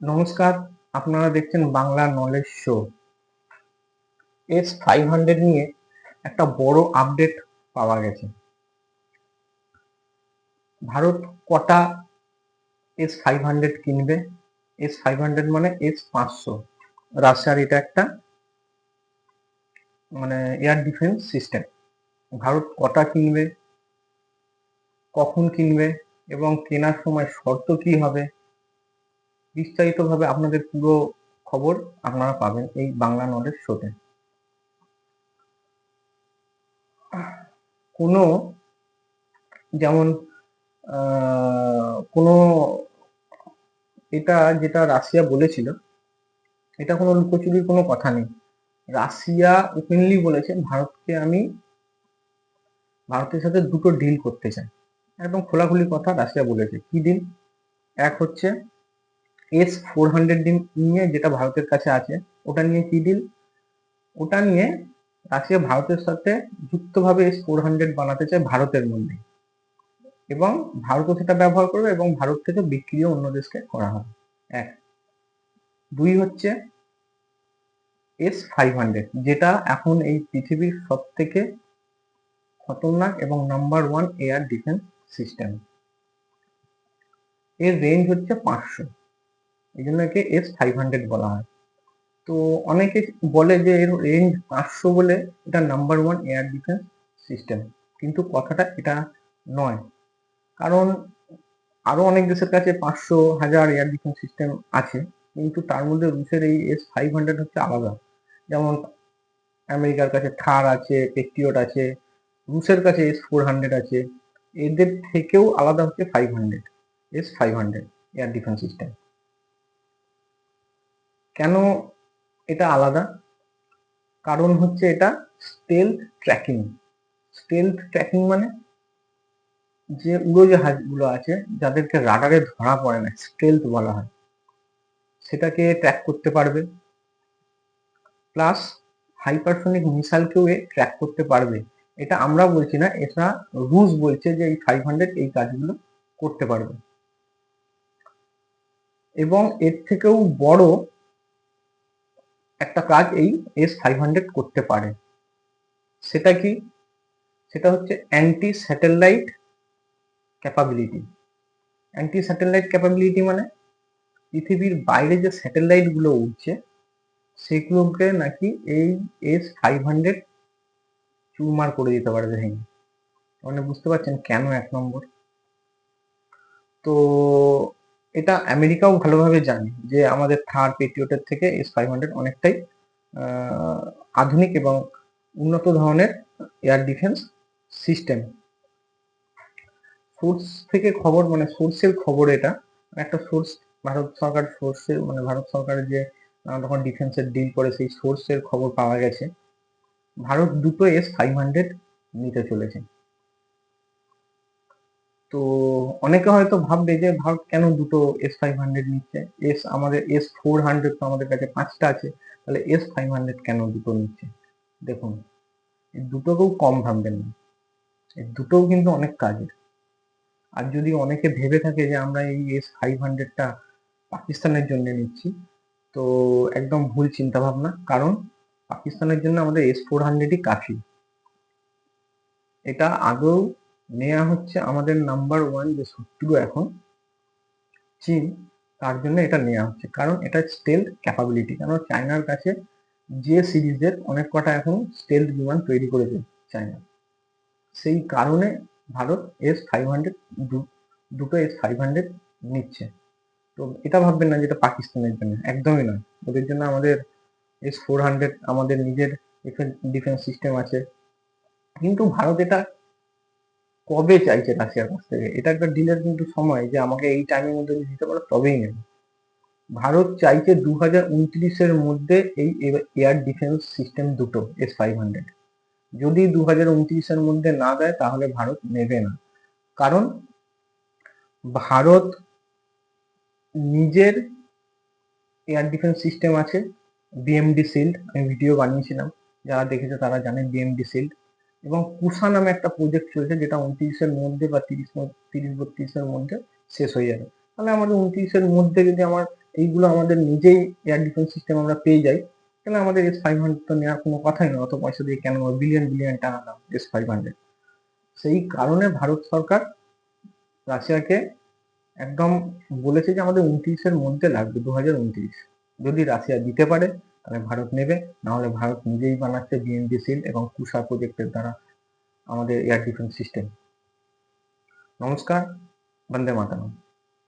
নমস্কার, আপনারা দেখছেন বাংলা নলেজ শো। S-500 নিয়ে একটা বড় আপডেট পাওয়া গেছে। ভারত কটা S-500 কিনবে? S-500 মানে S-500, রাশিয়ার এটা একটা এয়ার ডিফেন্স সিস্টেম। ভারত কটা কিনবে, কখন কিনবে এবং কেনার সময় শর্ত কি হবে, বিস্তারিতভাবে আপনাদের পুরো খবর আপনারা পাবেন এই বাংলা নলেজ শোতে। কোনো যেমন কোনো এটা যেটা রাশিয়া বলেছিল, এটা কোনো লুকোচুরির কোনো কথা নেই। রাশিয়া ওপেনলি বলেছে ভারতের সাথে দুটো ডিল করতে চাই, একদম খোলাখুলি কথা রাশিয়া বলেছে। কি ডিল? এক হচ্ছে S-400 নিয়ে, যেটা ভারতের কাছে আছে, ওটা নিয়ে কি ডিল? ওটা নিয়ে রাশিয়া ভারতের সাথে যুক্তভাবে S-400 বানাতে চায় ভারতের মধ্যে, এবং ভারতও সেটা ব্যবহার করবে এবং ভারত থেকে বিক্রিও অন্য দেশকে করা হবে। এক। দুই হচ্ছে S-500, যেটা এখন এই পৃথিবীর সব থেকে খতরনাক এবং নাম্বার 1 এয়ার ডিফেন্স সিস্টেম। এর রেঞ্জ হচ্ছে 500, এই জন্য একে S-500 বলা হয়। তো অনেকে বলে যে এর রেঞ্জ 500 বলে এটা নাম্বার 1 এয়ার ডিফেন্স সিস্টেম, কিন্তু কথাটা এটা নয়। কারণ আরো অনেক দেশের কাছে 500, 1000 এয়ার ডিফেন্স সিস্টেম আছে, কিন্তু তার মধ্যে রুশের এই S-500 হচ্ছে আলাদা। যেমন আমেরিকার কাছে থার আছে, পেট্রিয়ট আছে, রুশের কাছে S-400 আছে, এদের থেকেও আলাদা হচ্ছে 500, S-500 এয়ার ডিফেন্স সিস্টেম। কেন এটা আলাদা? কারণ হচ্ছে এটা স্টেলথ ট্র্যাকিং। স্টেলথ ট্র্যাকিং মানে যে উড়োজাহাজগুলো আছে, যাদেরকে রাডারে ধরা পড়ে না, স্টেলথ বলা হয়, সেটাকে ট্র্যাক করতে পারবে। প্লাস হাইপারসনিক মিসাইলকেও ট্র্যাক করতে পারবে। এটা আমরা বলছি না, এটা রুশ বলছে যে এই 500 এই কাজগুলো করতে পারবে। এবং এর থেকেও বড় একটা কাজ এই S-500 করতে পারে। সেটা কি? সেটা হচ্ছে anti satellite capability. Anti satellite capability মানে পৃথিবীর বাইরে যে স্যাটেলাইট গুলো উঠছে, সেগুলোকে নাকি এই S-500 চুরমার করে দিতে পারে ভেঙে। মানে বুঝতে পারছেন কেন? এক নম্বর তো এটা আমেরিকাও ভালোভাবে জানে যে আমাদের থার, পেট্রিয়টের থেকে S-500 অনেকটাই আধুনিক এবং উন্নত ধরনের এয়ার ডিফেন্স সিস্টেম। সোর্স থেকে খবর, সোর্সের খবর, এটা একটা সোর্স, ভারত সরকার সোর্সের ভারত সরকারের যে তখন ডিফেন্সের ডিল করে, সেই সোর্সের খবর পাওয়া গেছে ভারত দুটো S-500 নিতে চলেছে। তো অনেকে হয়তো ভাববে যে ভারত কেন দুটো S-500 নিচ্ছে? আমাদের S-400 তো আমাদের কাছে 5টা আছে, তাহলে S-500 কেন দুটো নিচ্ছে? দেখুন, এই দুটোকেও কম ভাববেন না, এই দুটোও কিন্তু অনেক কাজের। আর যদি অনেকে ভেবে থাকে যে আমরা এই S-500টা পাকিস্তানের জন্য নিচ্ছি, তো একদম ভুল চিন্তা ভাবনা। কারণ পাকিস্তানের জন্য আমাদের S-400ই কাফি। এটা আগেও নেওয়া হচ্ছে, আমাদের নাম্বার 1 যে শত্রু এখন চীন, তার জন্য এটা নেওয়া হচ্ছে, কারণ এটা স্টেলথ ক্যাপাবিলিটি। কারণ চায়নার কাছে যে সিরিজের অনেক কটা এখন স্টেলথ বিমান তৈরি করেছে চায়না, সেই কারণে ভারত S-500 দুটো S-500 নিচ্ছে। তো এটা ভাববেন না যেটা পাকিস্তানের জন্য, একদমই নয়। ওদের জন্য আমাদের S-400, আমাদের নিজের ডিফেন্স সিস্টেম আছে। কিন্তু ভারত এটা কবে চাইছে রাশিয়ার কাছ থেকে? এটা একটা ডিলের কিন্তু সময়, যে আমাকে এই টাইমের মধ্যে দিতে পারো তবেই নেবে। ভারত চাইছে 2029-এর মধ্যে এই এয়ার ডিফেন্স সিস্টেম দুটো S-500। যদি 2029-এর মধ্যে না দেয় তাহলে ভারত নেবে না। কারণ ভারত নিজের এয়ার ডিফেন্স সিস্টেম আছে, BMD শিল্ড, আমি ভিডিও বানিয়েছিলাম, যারা দেখেছে তারা জানে BMD শিল্ড। এবং কুষা নামে একটা প্রজেক্ট চলছে, যেটা 29-এর মধ্যে বা 30-32-এর মধ্যে শেষ হয়ে যাবে। তাহলে আমাদের 29-এর মধ্যে যদি আমার এইগুলো আমাদের নিজেই এয়ার ডিফেন্স সিস্টেম আমরা পেয়ে যাই, তাহলে আমাদের S-500 তো নেওয়ার কোনো কথাই না, অত পয়সা দিয়ে কেন বিলিয়ন বিলিয়ন টাকা দাম S-500। সেই কারণে ভারত সরকার রাশিয়াকে একদম বলেছে যে আমাদের 29-এর মধ্যে লাগবে, 2029। যদি রাশিয়া দিতে পারে তাহলে ভারত নেবে, নাহলে ভারত নিজেই বানাচ্ছে বিএনপি সিল এবং কুষা প্রজেক্টের দ্বারা আমাদের এয়ার ডিফেন্স সিস্টেম। নমস্কার, বন্দে মাতরম।